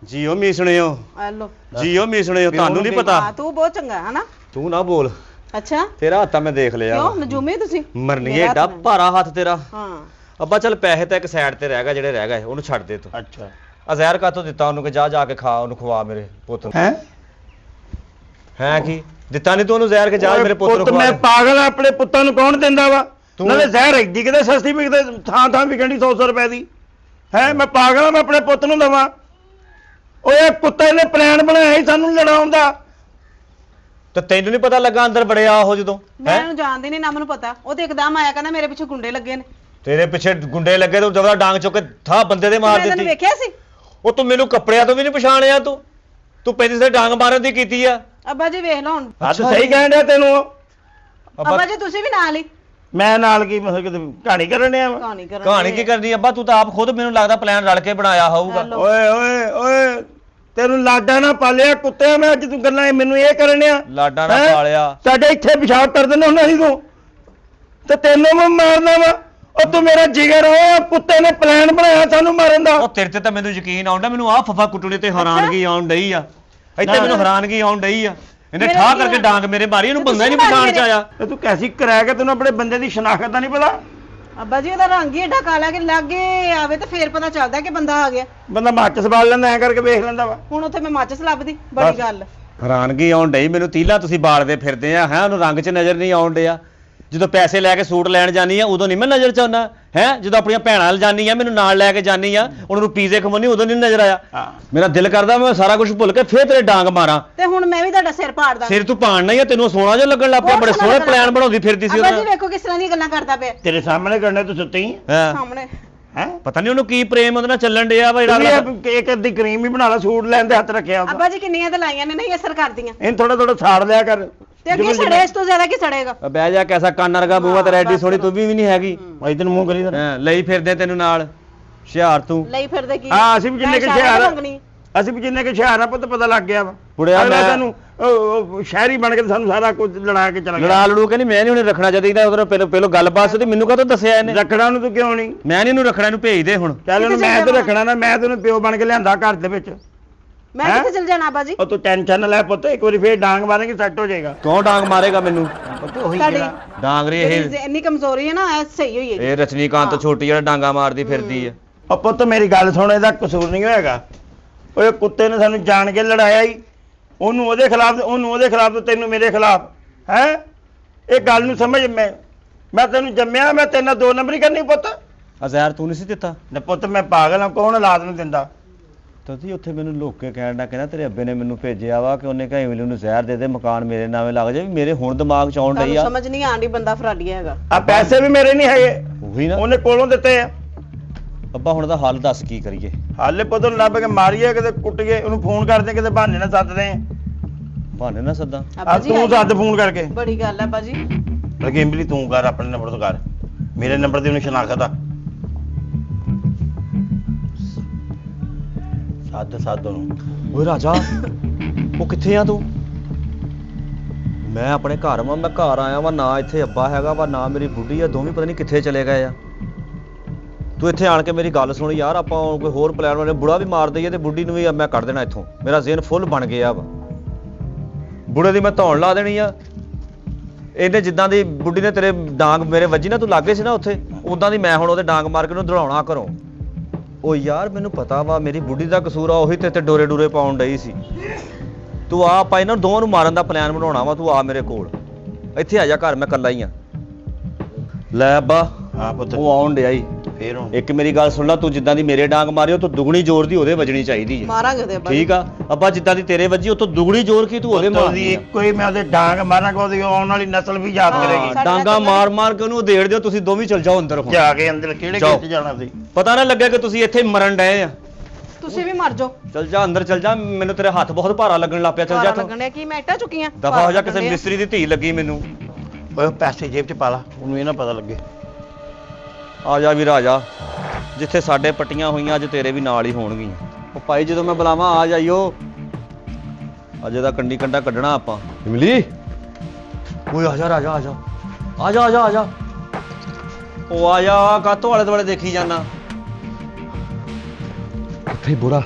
ਜੀਓ ਮੀਸਣਿਓ, ਆ ਲੋ। ਜੀਓ ਮੀਸਣਿਓ, ਤੁਹਾਨੂੰ ਨਹੀਂ ਹਾਂ ਪਤਾ। ਤੂੰ ਬਹੁਤ ਚੰਗਾ ਹੈ ਨਾ। ਤੂੰ ਨਾ ਬੋਲ, ਅੱਛਾ ਤੇਰਾ ਹੱਥ ਤਾਂ ਮੈਂ ਦੇਖ ਲਿਆ ਕਿਉਂ ਵਾ। ਨਜੂਮੇ ਤੁਸੀਂ? ਮਰਨੀਏ ਮੇਰਾ ਏਡਾ ਹੱਥ ਨਹੀਂ। ਭਾਰਾ ਹੱਥ ਤੇਰਾ। ਹਾਂ ਅੱਬਾ ਚੱਲ ਪੈਸੇ ਤਾਂ ਇੱਕ ਸਾਈਡ ਤੇ ਰਹਿ ਗਏ, ਜਿਹੜੇ ਰਹਿ ਗਏ ਉਹਨੂੰ ਛੱਡ ਦੇ ਤੂੰ। ਅੱਛਾ ਆ ਜ਼ਹਿਰ ਕਾਤੋਂ ਦਿੱਤਾ ਉਹਨੂੰ ਕਿ ਜਾ ਕੇ ਖਾ, ਉਹਨੂੰ ਖਵਾ ਮੇਰੇ ਪੁੱਤ ਨੂੰ। ਹੈ ਹੈ ਕੀ ਦਿੱਤਾ ਨਹੀਂ ਤੂੰ ਉਹਨੂੰ ਜ਼ਹਿਰ ਕੇ ਜਾ ਮੇਰੇ ਪੁੱਤ ਨੂੰ ਪੁੱਤ ਖਵਾ ਮੈਂ ਦੇ। ਪਾਗਲ ਆ, ਆਪਣੇ ਪੁੱਤਾਂ ਨੂੰ ਕੌਣ ਦਿੰਦਾ ਵਾ? ਤੂੰ- ਨਾਲੇ ਜ਼ਹਿਰ ਐਡੀ ਕਿਤੇ ਸਸਤੀ ਵਿਕਦੇ, ਥਾਂ ਵਿਕਣੀ 100 ਰੁਪਏ ਦੀ। ਹੈ ਮੈਂ ਪਾਗਲ ਆ, ਮੈਂ ਆਪਣੇ ਪੁੱਤ ਨੂੰ ਦਵਾਂ? ਓਏ ਕੁੱਤੇ ਨੇ ਪਲਾਨ ਬਣਾਇਆ ਸੀ ਸਾਨੂੰ ਲੜਾਉਣ ਦਾ। ਤੇ ਤੈਨੂੰ ਨਹੀਂ ਪਤਾ ਲੱਗਾ ਅੰਦਰ ਬੜਿਆ ਉਹ ਜਦੋਂ? ਮੈਂ ਉਹਨੂੰ ਜਾਣਦੀ ਨਹੀਂ ਨਾ, ਮੈਨੂੰ ਪਤਾ। ਉਹ ਤੇ ਇੱਕਦਮ ਆਇਆ, ਕਹਿੰਦਾ ਮੇਰੇ ਪਿੱਛੇ ਗੁੰਡੇ ਲੱਗੇ ਨੇ। ਤੇਰੇ ਪਿੱਛੇ ਗੁੰਡੇ ਲੱਗੇ ਤੇ ਜਬਰ ਡਾਂਗ ਚੁੱਕ ਕੇ ਥਾ ਬੰਦੇ ਦੇ ਮਾਰ ਮੈਂ ਤੈਨੂੰ ਦਿੱਤੀ। ਵੇਖਿਆ ਸੀ। ਉਹ ਤੂੰ ਮੈਨੂੰ ਕੱਪੜਿਆਂ ਤੋਂ ਵੀ ਨਹੀਂ ਪਛਾਣਿਆ। ਤੂੰ ਪੈਂਦੀ ਸੇ ਡਾਂਗ ਮਾਰਨ ਦੀ ਕੀਤੀ ਆ। ਅੱਬਾ ਜੀ ਵੇਖ ਲਓ ਹੁਣ। ਹੱਥ ਸਹੀ ਕਹਿਣ ਡਿਆ ਤੈਨੂੰ ਉਹ। ਅੱਬਾ ਜੀ ਤੁਸੀਂ ਵੀ ਨਾਲ ਹੀ ਮੈਂ ਨਾਲ ਕੀ ਮਤਲਬ ਕਿਤੇ ਕਹਾਣੀ ਕਰਨ ਡਿਆ ਵਾ? ਕਹਾਣੀ ਕਰਨ ਕਹਾਣੀ ਕੀ ਕਰਨੀ ਅੱਬਾ? ਤੂੰ ਤਾਂ ਆਪ ਖੁਦ ਮੈਨੂੰ ਲੱਗਦਾ ਪਲਾਨ ਰਲ ਕੇ ਬਣਾਇਆ ਹੋਊਗਾ। ਹੈਲੋ। ਓਏ ਓਏ ਓਏ ਤੈਨੂੰ ਲਾਡਾ ਨਾ ਪਾਲਿਆ ਕੁੱਤੇ, ਮੈਂ ਅੱਜ ਤੂੰ ਗੱਲਾਂ ਮੈਨੂੰ ਇਹ ਕਰਨ ਡਿਆ? ਲਾਡਾ ਨਾ ਹੈਂ? ਪਾਲਿਆ। ਸਾਡੇ ਇੱਥੇ ਪਿਸ਼ਾਬ ਕਰ ਦਿੰਦੇ ਹੁੰਦਾ ਸੀ ਤੂੰ, ਤੇ ਤੈਨੂੰ ਮੈਂ ਮਾਰਨਾ ਵਾ? ਉਹ ਤੂੰ ਮੇਰਾ ਜਿਗਰ ਓਏ, ਕੁੱਤੇ ਨੇ ਪਲਾਨ ਬਣਾਇਆ ਸਾਨੂੰ ਮਾਰਨ ਦਾ। ਉਹ ਤੇਰੇ ਤੇ ਤਾਂ ਮੈਨੂੰ ਯਕੀਨ ਆਉਂਦਾ, ਮੈਨੂੰ ਆਹ ਫਫਾ ਕੁੱਟਣੇ ਤੇ ਹੈਰਾਨਗੀ ਆਉਣ ਡਈ ਆ। ਇੱਥੇ ਮੈਨੂੰ ਹੈਰਾਨਗੀ ਆਉਣ ਡਈ ਆ। ਇਹਨੇ ਮੇਰਾ ਠਾਹ ਕੀ ਕਰਕੇ ਆ? ਡਾਂਗ ਮੇਰੇ ਮਾਰੀ, ਇਹਨੂੰ ਤੇ ਬੰਦਾ ਹੀ ਨਹੀਂ ਤੁਸੀਂ ਪਛਾਣ ਮਾਰੀ ਚ ਆਇਆ। ਤੇ ਤੂੰ ਕੈਸੀ ਕਰਾਇਆ ਕਿ ਤੈਨੂੰ ਆਪਣੇ ਬੰਦੇ ਦੀ ਸ਼ਨਾਖਤ ਦਾ ਨਹੀਂ ਪਤਾ? ਅੱਬਾ ਜੀ ਉਹਦਾ ਰੰਗ ਹੀ ਏਡਾ ਕਾਲਾ ਕਿ ਲਾਗੇ ਆਵੇ ਤਾਂ ਫੇਰ ਪਤਾ ਚੱਲਦਾ ਕਿ ਬੰਦਾ ਆ ਗਿਆ। ਬੰਦਾ ਮਾਚਸ ਬਾਲ ਲੈਂਦਾ, ਐ ਕਰਕੇ ਵੇਖ ਲੈਂਦਾ ਵਾ। ਹੁਣ ਉੱਥੇ ਮੈਂ ਮਾਚਸ ਲੱਭਦੀ, ਬੜੀ ਗੱਲ। ਹੈਰਾਨਗੀ ਆਉਣ ਡਈ ਮੈਨੂੰ। ਤੀਲਾ ਤੁਸੀਂ ਬਾਲਦੇ ਫਿਰਦੇ ਆ ਹੈ, ਉਹਨੂੰ ਰੰਗ 'ਚ ਨਜ਼ਰ ਨਹੀਂ ਆਉਣ ਡਿਆ। ਜਦੋਂ ਪੈਸੇ ਲੈ ਕੇ ਸੂਟ ਲੈਣ ਜਾਨੀ ਆ ਉਦੋਂ ਨਹੀਂ ਮੈਂ ਨਜ਼ਰ 'ਚ ਆਉਂਦਾ ਹੈ। ਜਦੋਂ ਆਪਣੀਆਂ ਭੈਣਾਂ ਨਾਲ ਜਾਨੀ ਆ, ਮੈਨੂੰ ਨਾਲ ਲੈ ਕੇ ਜਾਨੀ ਆ, ਉਹਨਾਂ ਨੂੰ ਪੀਜ਼ੇ ਖਵਾਉਣੀ, ਉਦੋਂ ਨਹੀਂ ਨਜ਼ਰ ਆਇਆ। ਹਾਂ ਮੇਰਾ ਦਿਲ ਕਰਦਾ ਮੈਂ ਸਾਰਾ ਕੁਝ ਭੁੱਲ ਕੇ ਫੇਰ ਤੇਰੇ ਡਾਂਗ ਮਾਰਾਂ। ਤੇ ਹੁਣ ਮੈਂ ਵੀ ਤੁਹਾਡਾ ਸਿਰ ਪਾੜਦਾ। ਸਿਰ ਤੂੰ ਪਾੜਨਾ ਹੀ ਆ, ਤੈਨੂੰ ਸੋਹਣਾ ਜਿਹਾ ਲੱਗਣ ਲੱਗ ਪਿਆ। ਹੋਰ ਬੜੇ ਸੋਹਣਾ ਸੋਹਣੇ ਲੱਗਣਾ। ਪਲਾਨ ਬਣਾਉਂਦੀ ਫਿਰਦੀ ਸੀ ਅੱਬਾ ਜੀ ਉਹਦਾ। ਵੇਖੋ ਕਿਸ ਤਰ੍ਹਾਂ ਦੀਆਂ ਗੱਲਾਂ ਕਰਦਾ ਪਿਆ ਤੇਰੇ ਸਾਹਮਣੇ ਕਰਨੇ ਤੂੰ ਸੁੱਤੀ ਹਾਂ ਸਾਹਮਣੇ। ਹੈ? ਪਤਾ ਨਹੀਂ ਉਹਨੂੰ ਕੀ ਪ੍ਰੇਮ ਉਹਦੇ ਨਾਲ ਚੱਲਣ ਡਿਆ ਵਾ ਜਿਹੜਾ। ਇੱਕ ਅੱਧੀ ਕਰੀਮ ਵੀ ਬਣਾ ਲਾ, ਸੂਟ ਲੈਣ ਦੇ ਹੱਥ ਰੱਖਿਆ ਉਹਦਾ। ਅੱਬਾ ਜੀ ਕਿੰਨੀਆਂ ਤੇ ਲਾਈਆਂ ਨੇ, ਨਹੀਂ ਅਸਰ ਕਰਦੀਆਂ। ਇਹਨੂੰ ਥੋੜਾ ਥੋੜਾ ਸਾੜ ਲਿਆ ਕਰ। ਤੇ ਅੱਗੇ ਸੜੇ ਇਸ ਤੋਂ ਜ਼ਿਆਦਾ ਕੀ ਸੜੇਗਾ? ਬਹਿ ਜਾ, ਕੈਸਾ ਕੰਨ ਵਰਗਾ ਬੂਹਾ ਤੇ ਐਡੀ ਸੋਹਣੀ ਤੂੰ ਵੀ ਨਹੀਂ ਹੈਗੀ। ਇਧਰ ਮੂੰਹ ਕਰੀ ਜਰਾ। ਹੈਂ, ਲਈ ਫਿਰਦੇ ਤੈਨੂੰ ਨਾਲ ਹੁਸ਼ਿਆਰ ਤੂੰ। ਲਈ ਫਿਰਦੇ ਕੀ? ਹਾਂ ਅਸੀਂ ਵੀ ਜਿੰਨੇ ਕਿ ਮੈਂ ਇਸ਼ਾਰਾ ਹੁਸ਼ਿਆਰ ਮੰਗਣੀ। ਅਸੀਂ ਵੀ ਜਿੰਨੇ ਕਿ ਹੁਸ਼ਿਆਰ ਆ ਪੁੱਤ, ਪਤਾ ਲੱਗ ਗਿਆ ਵਾ। ਬੁੜਿਆ ਅਗਲਾ ਮੈਂ- ਸਾਨੂੰ ਉਹ ਸ਼ਹਿਰੀ ਬਣ ਕੇ ਸਾਨੂੰ ਸਾਰਾ ਕੁਝ ਲੜਾ ਕੇ ਚਲਾ ਗਿਆ। ਲੜਾ ਲੜੂ ਕਹਿੰਦੀ ਮੈਂ ਨਹੀਂ ਉਹਨੇ ਰੱਖਣਾ ਚਾਹੀਦਾ। ਉਧਰ ਪਹਿਲੋਂ ਗੱਲਬਾਤ ਸੀ ਤੇ ਮੈਨੂੰ ਕਾਹਤੋਂ ਦੱਸਿਆ ਇਹਨੇ? ਰੱਖਣਾ ਨੂੰ ਤੂੰ ਕਿਉਂ ਨਹੀਂ? ਮੈਂ ਨਹੀਂ ਇਹਨੂੰ ਰੱਖਣਾ, ਇਹਨੂੰ ਭੇਜ ਦੇ ਹੁਣ। ਚੱਲ ਉਹਨੂੰ ਕਿੱਥੇ ਮੈਂ ਤੇ ਚੱਲ ਰੱਖਣਾ ਨਾ, ਮੈਂ ਤੈਨੂੰ ਪਿਓ ਬਣ ਕੇ ਲਿਆਂਦਾ ਘਰ ਦੇ ਵਿੱਚ। ਮੈਂ ਹੈਂ? ਕਿੱਥੇ ਚਲ ਜਾਣਾ ਅੱਬਾ ਜੀ? ਉਹ ਤੂੰ ਟੈਨਸ਼ਨ ਨਾ ਲੈ ਪੁੱਤ, ਇੱਕ ਵਾਰੀ ਫੇਰ ਡਾਂਗ ਮਾਰਾਂਗੇ ਸੈੱਟ ਹੋ ਜਾਏਗਾ। ਕੌਣ ਡਾਂਗ ਮਾਰੇਗਾ ਮੈਨੂੰ? ਪੁੱਤ ਉਹੀ ਤੁਹਾਡੀ ਜਿਹੜਾ ਡਾਂਗ ਰੇ ਇਹ ਇੰਨੀ ਕਮਜ਼ੋਰੀ ਹੈ ਨਾ, ਇਹ ਸਹੀ ਹੋਈ ਹੈ ਜੀ। ਇਹ ਰਜਨੀਕਾਂਤ ਤੋਂ ਛੋਟੀ ਜਿਹੜਾ ਡਾਂਗਾ ਮਾਰਦੀ ਫਿਰਦੀ ਆ। ਉਹ ਪੁੱਤ ਮੇਰੀ ਗੱਲ ਸੁਣ, ਇਹਦਾ ਕਸੂਰ ਨਹੀਂ ਹੋਏਗਾ। ਓਏ ਕੁੱਤੇ ਨੇ ਸਾਨੂੰ ਜਾਣ ਕੇ ਲੜਾਇਆ ਹੀ, ਉਹਨੂੰ ਉਹਦੇ ਖਿਲਾਫ, ਉਹਨੂੰ ਉਹਦੇ ਖਿਲਾਫ ਤੇ ਤੈਨੂੰ ਮੇਰੇ ਖਿਲਾਫ। ਹੈ ਇਹ ਗੱਲ ਨੂੰ ਸਮਝ। ਮੈਂ ਤੈਨੂੰ ਜੰਮਿਆ, ਮੈਂ ਤੇਰੇ ਨਾਲ 2 ਨੰਬਰੀ ਕਰਨੀ ਪੁੱਤ? ਅਜ਼ਹਿਰ ਤੂੰ ਨਹੀਂ ਸੀ ਦਿੱਤਾ? ਨਾ ਪੁੱਤ ਮੈਂ ਪਾਗਲ ਹਾਂ, ਕੌਣ ਔਲਾਦ ਨੂੰ ਦਿੰਦਾ? ਤੁਸੀਂ ਉੱਥੇ ਮੈਨੂੰ ਲੋਕ ਕੇ ਕਹਿਣ ਦਾ ਕਹਿੰਦਾ ਤੇਰੇ ਅੱਬੇ ਨੇ ਮੈਨੂੰ ਭੇਜਿਆ ਵਾ ਕਿ ਉਹਨੇ ਕਹੇ ਮੈਨੂੰ ਜ਼ਹਿਰ ਦੇ ਦੇ ਮਕਾਨ ਮੇਰੇ ਨਾਵੇਂ ਲੱਗ ਜਾਏ। ਮੇਰੇ ਹੁਣ ਦਿਮਾਗ ਚ ਆਉਣ ਡਈ ਤੁਹਾਨੂੰ ਆ। ਸਮਝ ਨਹੀਂ ਆਂਦੀ ਬੰਦਾ ਫਰਾਡੀਆ ਹੈਗਾ। ਆ ਪੈਸੇ ਵੀ ਮੇਰੇ ਨਹੀਂ ਹੈਗੇ, ਉਹੀ ਨਾ ਉਹਨੇ ਕੋਲੋਂ ਦਿੱਤੇ ਆ। ਅੱਬਾ ਹੁਣ ਦਾ ਹੱਲ ਦੱਸ ਕੀ ਕਰੀਏ? ਹਾਲੇ ਪੁੱਤ ਨੂੰ ਲੱਭ ਕੇ ਮਾਰੀਏ, ਕਿਤੇ ਕੁੱਟੀਏ, ਉਹਨੂੰ ਫੋਨ ਕਰਦੇ, ਕਿਤੇ ਬਹਾਨੇ ਨਾਲ ਸੱਦਦੇ ਆ। ਬਹਾਨੇ ਨਾ ਸੱਦਾਂ। ਆ ਤੂੰ ਸੱਦ ਫੋਨ ਕਰਕੇ। ਬੜੀ ਗੱਲ ਹੈ ਬਾਜੀ। ਰਕੀਮਲੀ ਤੂੰ ਕਰ, ਆਪਣੇ ਨੰਬਰ ਤੋਂ ਕਰ, ਮੇਰੇ ਨੰਬਰ ਤੇ ਉਹਨੂੰ ਸ਼ਨਾਖਤ ਆ। ਸੱਦ ਉਹਨੂੰ। ਓਏ ਰਾਜਾ ਉਹ ਕਿੱਥੇ ਆ ਤੂੰ? ਮੈਂ ਆਪਣੇ ਘਰ ਵਾਂ, ਮੈਂ ਘਰ ਆਇਆ ਵਾਂ, ਨਾ ਇੱਥੇ ਅੱਬਾ ਹੈਗਾ ਵਾ ਨਾ ਮੇਰੀ ਬੁੱਢੀ ਆ, ਦੋਵੇਂ ਪਤਾ ਨਹੀਂ ਕਿੱਥੇ ਚਲੇ ਗਏ ਆ। ਤੂੰ ਇੱਥੇ ਆਣ ਕੇ ਮੇਰੀ ਗੱਲ ਸੁਣ ਯਾਰ, ਆਪਾਂ ਕੋਈ ਹੋਰ ਪਲਾਨ ਵਾਲੇ ਬੁੜਾ ਵੀ ਮਾਰ ਦਈਏ ਤੇ ਬੁੱਢੀ ਨੂੰ ਵੀ ਮੈਂ ਕੱਢ ਦੇਣਾ ਇੱਥੋਂ। ਮੇਰਾ ਜ਼ੇਨ ਫੁੱਲ ਬਣ ਗਿਆ ਵਾ, ਬੁੜੇ ਦੀ ਮੈਂ ਧੌਣ ਲਾ ਦੇਣੀ ਆ। ਇਹਨੇ ਜਿੱਦਾਂ ਦੀ ਬੁੱਢੀ ਨੇ ਤੇਰੇ ਡਾਂਗ ਮੇਰੇ ਵੱਜੀ ਨਾ, ਤੂੰ ਲਾਗੇ ਸੀ ਨਾ ਉੱਥੇ, ਉਦਾਂ ਦੀ ਮੈਂ ਹੁਣ ਉਹਦੇ ਡਾਂਗ ਮਾਰ ਕੇ ਉਹਨੂੰ ਦੜਾਉਣਾ ਘਰੋਂ। ਉਹ ਯਾਰ ਮੈਨੂੰ ਪਤਾ ਵਾ ਮੇਰੀ ਬੁੱਢੀ ਦਾ ਕਸੂਰ ਆ, ਉਹੀ ਤੇ ਡੋਰੇ ਡੂਰੇ ਪਾਉਣ ਡਈ ਸੀ। ਤੂੰ ਆ ਆਪਾਂ ਇਹਨਾਂ ਦੋਵਾਂ ਨੂੰ ਮਾਰਨ ਦਾ ਪਲਾਨ ਬਣਾਉਣਾ ਵਾ। ਤੂੰ ਆ ਮੇਰੇ ਕੋਲ, ਇੱਥੇ ਆ ਜਾ ਘਰ, ਮੈਂ ਇਕੱਲਾ ਹੀ ਆ। ਲੈ ਅੱਬਾ ਹਾਂ ਪੁੱਤ, ਉਹ ਆਉਣ ਡਿਆ ਈ। ਫੇਰ ਹੁਣ ਇੱਕ ਮੇਰੀ ਗੱਲ ਸੁਣ ਲੈ, ਤੂੰ ਜਿੱਦਾਂ ਦੀ ਮੇਰੇ ਡਾਂਗ ਮਾਰੀ ਉਹ ਤੋਂ ਦੁਗਣੀ ਜ਼ੋਰ ਦੀ ਉਹਦੇ ਵੱਜਣੀ ਚਾਹੀਦੀ ਹੈ। ਮਾਰਾਂਗੇ ਉਹਦੇ ਬਾਜੀ। ਠੀਕ ਆ ਅੱਬਾ, ਜਿੱਦਾਂ ਦੀ ਤੇਰੇ ਵੱਜੀ ਉਹ ਤੋਂ ਦੁਗਣੀ ਜ਼ੋਰ ਕੀ ਤੂੰ ਉਹਦੇ ਪੁੱਤ ਦੀ ਮਾਰਦੀ ਆ। ਇੱਕੋ ਹੀ ਮੈਂ ਉਹਦੇ ਡਾਂਗ ਮਾਰਾਂਗਾ, ਉਹਦੀ ਆਉਣ ਵਾਲੀ ਨਸਲ ਵੀ ਯਾਦ ਹਾਂ। ਕਰੇਗੀ। ਸਾਡੇ ਡਾਂਗਾ ਨਾਲ ਮਾਰ ਮਾਰ ਕੇ ਉਹਨੂੰ ਉਧੇੜ ਦਿਓ। ਤੁਸੀਂ ਦੋਵੇਂ ਚਲ ਜਾਓ ਅੰਦਰ ਹੁਣ, ਜਾ ਕੇ ਅੰਦਰ ਕਿਹੜੇ ਜਾਓ। ਗੇਟ 'ਚ ਜਾਣਾ ਸੀ? ਪਤਾ ਨਾ ਲੱਗੇ ਕਿ ਤੁਸੀਂ ਇੱਥੇ ਮਰਨ ਡਏ ਆ। ਤੁਸੀਂ ਵੀ ਮਰ ਜਾਓ। ਚਲ ਜਾ ਅੰਦਰ, ਚਲ ਜਾ। ਮੈਨੂੰ ਤੇਰੇ ਹੱਥ ਬਹੁਤ ਭਾਰਾ ਲੱਗਣ ਲੱਗ ਪਿਆ। ਚਲ ਜਾ ਤੂੰ, ਲੱਗਣੇ ਕੀ ਮੈਂ ਇੱਟਾਂ ਚੁੱਕੀਆਂ। ਦਫਾ ਹੋ ਜਾ। ਕਿਸੇ ਮਿਸਤਰੀ ਦੀ ਧੀ ਲੱਗੀ ਮੈਨੂੰ। ਓਏ ਪੈਸੇ ਜੇਬ 'ਚ ਪਾ ਲਾ, ਉਹਨੂੰ ਇਹ ਨਾ ਪਤਾ ਲੱਗੇ। ਆ ਜਾ ਵੀਰ ਆ ਜਾ, ਜਿੱਥੇ ਸਾਡੇ ਪੱਟੀਆਂ ਹੋਈਆਂ ਅੱਜ ਤੇਰੇ ਵੀ ਨਾਲ ਹੀ ਹੋਣਗੀਆਂ। ਉਹ ਭਾਈ ਜਦੋਂ ਮੈਂ ਬੁਲਾਵਾਂ ਆ ਜਾਈਓ। ਅਜੇ ਦਾ ਕੰਡੀ ਕੰਡਾ ਕੱਢਣਾ ਆਪਾਂ। ਇਮਲੀ ਓਏ ਆ ਜਾ ਰਾਜਾ, ਆ ਜਾ ਆ ਜਾ ਆ ਜਾ ਆ ਜਾ। ਉਹ ਆ ਜਾ, ਕਾਤੋਂ ਆਲੇ ਦੁਆਲੇ ਦੇਖੀ ਜਾਣਾ। ਕਿੱਥੇ ਬੁੜਾ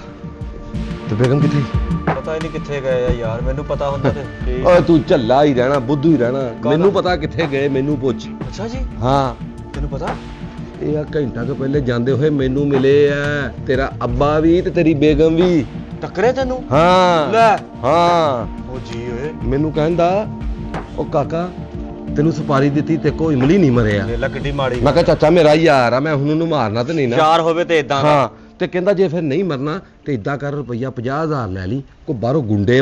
ਤੇ ਬੇਗਮ ਕਿੱਥੇ? ਪਤਾ ਹੀ ਨਹੀਂ ਕਿੱਥੇ ਗਏ ਆ ਯਾਰ, ਮੈਨੂੰ ਪਤਾ ਹੁੰਦਾ ਤੇ ਓਏ ਤੂੰ ਝੱਲਾ ਹੀ ਰਹਿਣਾ, ਬੁੱਧੂ ਹੀ ਰਹਿਣਾ। ਮੈਨੂੰ ਪਤਾ ਕਿੱਥੇ ਗਏ, ਮੈਨੂੰ ਪੁੱਛ। ਅੱਛਾ ਜੀ, ਹਾਂ ਤੈਨੂੰ ਪਤਾ? ਇਹ ਆ ਘੰਟਾ ਕੁ ਪਹਿਲੇ ਜਾਂਦੇ ਹੋਏ ਮੈਨੂੰ ਮਿਲੇ ਆ, ਤੇਰਾ ਅੱਬਾ ਵੀ ਤੇ ਤੇਰੀ ਬੇਗਮ ਵੀ। ਟੱਕਰੇ ਤੈਨੂੰ? ਹਾਂ ਲੈ ਹਾਂ, ਉਹ ਜੀ ਓਏ, ਮੈਨੂੰ ਕਹਿੰਦਾ ਉਹ ਕਾਕਾ ਤੈਨੂੰ ਸੁਪਾਰੀ ਦਿੱਤੀ ਤੇ ਕੋਈ ਇਮਲੀ ਨਹੀਂ ਮਰਿਆ। ਲੈ ਕਿੱਡੀ ਮਾੜੀ। ਮੈਂ ਕਿਹਾ ਚਾਚਾ ਮੇਰਾ ਯਾਰ ਆ, ਮੈਂ ਹੁਣ ਉਹਨੂੰ ਮਾਰਨਾ ਤੇ ਨਹੀਂ ਨਾ। ਯਾਰ ਹੋਵੇ ਤੇ ਇਦਾਂ ਹਾਂ, ਤੇ ਕਹਿੰਦਾ ਜੇ ਫਿਰ ਨਹੀਂ ਮਰਨਾ ਤੇ ਇਦਾਂ ਕਰ, ਰੁਪਈਆ 50,000 ਲੈ ਲਈ, ਕੋ ਬਾਹਰੋਂ ਗੁੰਡੇ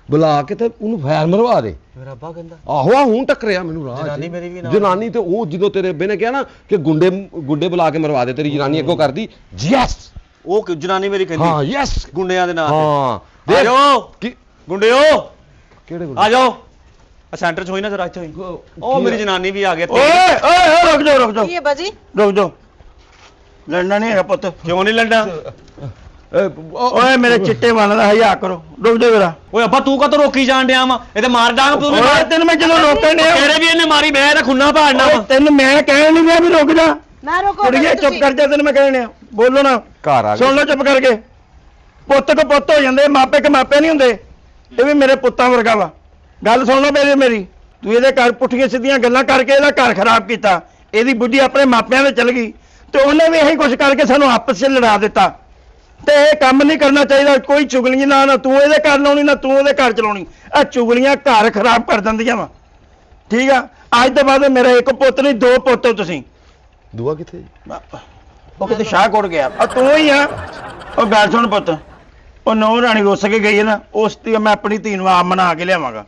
ਬੁਲਾ ਕੇ ਤੇ ਉਹਨੂੰ ਫੈਰ ਮਰਵਾ ਦੇ। ਮੇਰਾ ਅੱਬਾ ਕਹਿੰਦਾ ਆਹੋ ਆ ਹੁਣ ਟੱਕਰਿਆ ਮੈਨੂੰ ਰਾਹ 'ਚ। ਜਨਾਨੀ ਮੇਰੀ ਵੀ ਨਾਲ। ਜਨਾਨੀ ਤੇ ਉਹ ਜਦੋਂ ਤੇਰੇ ਅੱਬੇ ਨੇ ਕਿਹਾ ਨਾ ਕਿ ਗੁੰਡੇ ਬੁਲਾ ਕੇ ਮਰਵਾ ਦੇ, ਤੇਰੀ ਜਨਾਨੀ ਅੱਗੋਂ ਕਰਦੀ ਯੈਸ। ਉਹ ਜਨਾਨੀ ਮੇਰੀ ਕਹਿੰਦੀ ਹਾਂ ਯੈਸ, ਗੁੰਡਿਆਂ ਦੇ ਨਾਂ ਹਾਂ ਤੇ। ਆ ਜਾਓ ਕੀ ਗੁੰਡਿਓ, ਕਿਹੜੇ ਆ ਜਾਓ। ਆ ਸੈਂਟਰ 'ਚ ਹੋਈ ਨਾ ਜ਼ਰਾ ਇੱਥੇ ਹੋਈ। ਉਹ ਮੇਰੀ ਜਨਾਨੀ ਵੀ ਆ ਗਈ। ਓਏ ਓਏ ਓਏ, ਰੁਕ ਜਾਓ ਰੁਕ ਜਾਓ ਕੀ ਹੈ ਬਾਜੀ? ਰੁਕ ਜਾਓ, ਲੜਨਾ ਨਹੀਂ ਹੈਗਾ ਪੁੱਤ। ਕਿਉਂ ਨਹੀਂ ਲੰਡਾ? ਓਏ ਮੇਰੇ ਚਿੱਟੇ ਵਾਲਾਂ ਦਾ ਹਯਾ ਕਰੋ, ਰੁਕ ਜਾਓ ਜਰਾ। ਓਏ ਅੱਬਾ ਤੂੰ ਕਦੋਂ ਰੋਕੀ ਜਾਣ ਡਿਆ ਵਾ? ਇਹ ਤੇ ਮਾਰ ਡਾਂਗ ਤੂੰ। ਓਏ ਤੈਨੂੰ ਮੈਂ ਜਦੋਂ ਰੋਕਣ ਡਿਆ, ਤੇਰੇ ਵੀ ਇਹਨੇ ਮਾਰੀ, ਮੈਂ ਇਹਦਾ ਖੁੰਨਾ ਭਾੜਨਾ ਓਏ ਵਾ। ਤੈਨੂੰ ਮੈਂ ਕਹਿਣ ਨਹੀਂ ਗਿਆ ਵੀ ਰੁਕ ਜਾ। ਨਾ ਰੋਕੋ ਕੁੜੀਏ ਚੁੱਪ ਕਰ ਜਾ, ਤੈਨੂੰ ਮੈਂ ਕਹਿਣ ਡਿਆ, ਬੋਲੋ ਨਾ। ਘਰ ਆ ਸੁਣ ਲਓ ਚੁੱਪ ਕਰਕੇ। ਪੁੱਤ ਕੋ ਪੁੱਤ ਹੋ ਜਾਂਦੇ, ਮਾਪੇ ਕੇ ਮਾਪੇ ਨਹੀਂ ਹੁੰਦੇ। ਇਹ ਵੀ ਮੇਰੇ ਪੁੱਤਾਂ ਵਰਗਾ ਵਾ। ਗੱਲ ਸੁਣ ਲਓ ਮੇਰੀ। ਤੂੰ ਇਹਦੇ ਘਰ ਪੁੱਠੀਆਂ ਸਿੱਧੀਆਂ ਗੱਲਾਂ ਕਰਕੇ ਇਹਦਾ ਘਰ ਖਰਾਬ ਕੀਤਾ। ਇਹਦੀ ਬੁੱਢੀ ਆਪਣੇ ਮਾਪਿਆਂ ਦੇ ਚਲ ਗਈ ਤੇ ਉਹਨੇ ਵੀ ਇਹੀ ਕੁਝ ਕਰਕੇ ਸਾਨੂੰ ਆਪਸ 'ਚ ਲੜਾ ਦਿੱਤਾ। ਤੇ ਇਹ ਕੰਮ ਨਹੀਂ ਕਰਨਾ ਚਾਹੀਦਾ। ਕੋਈ ਚੁਗਲੀ ਨਾ ਤੂੰ ਇਹਦੇ ਘਰ ਲਾਉਣੀ, ਨਾ ਤੂੰ ਉਹਦੇ ਘਰ ਚਲਾਉਣੀ। ਆ ਚੁਗਲੀਆਂ ਘਰ ਖਰਾਬ ਕਰ ਦਿੰਦੀਆਂ ਵਾ। ਠੀਕ ਆ, ਅੱਜ ਤੋਂ ਬਾਅਦ ਮੇਰਾ ਇੱਕ ਪੁੱਤ ਨਹੀਂ, ਦੋ ਪੁੱਤ ਹੋ ਤੁਸੀਂ। ਦੂਆ ਕਿੱਥੇ? ਉਹ ਕਿਤੇ ਸ਼ਾਹਕੋਟ ਗਿਆ। ਆ ਤੂੰ ਹੀ ਆ। ਉਹ ਗੱਲ ਸੁਣ ਪੁੱਤ, ਉਹ ਨੌ ਰਾਣੀ ਰੁੱਸ ਕੇ ਗਈ ਹੈ ਨਾ, ਉਸ ਦੀ ਮੈਂ ਆਪਣੀ ਧੀ ਨੂੰ ਆਪ ਮਨਾ ਕੇ ਲਿਆਵਾਂਗਾ।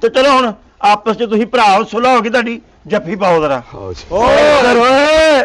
ਤੇ ਚਲੋ ਹੁਣ ਆਪਸ 'ਚ ਤੁਸੀਂ ਭਰਾ ਹੋ, ਸੁਲ੍ਹਾ ਹੋ ਗਈ ਤੁਹਾਡੀ, ਜੱਫੀ ਪਾਓ ਜ਼ਰਾ। ਆਓ ਜੀ। ਓਏ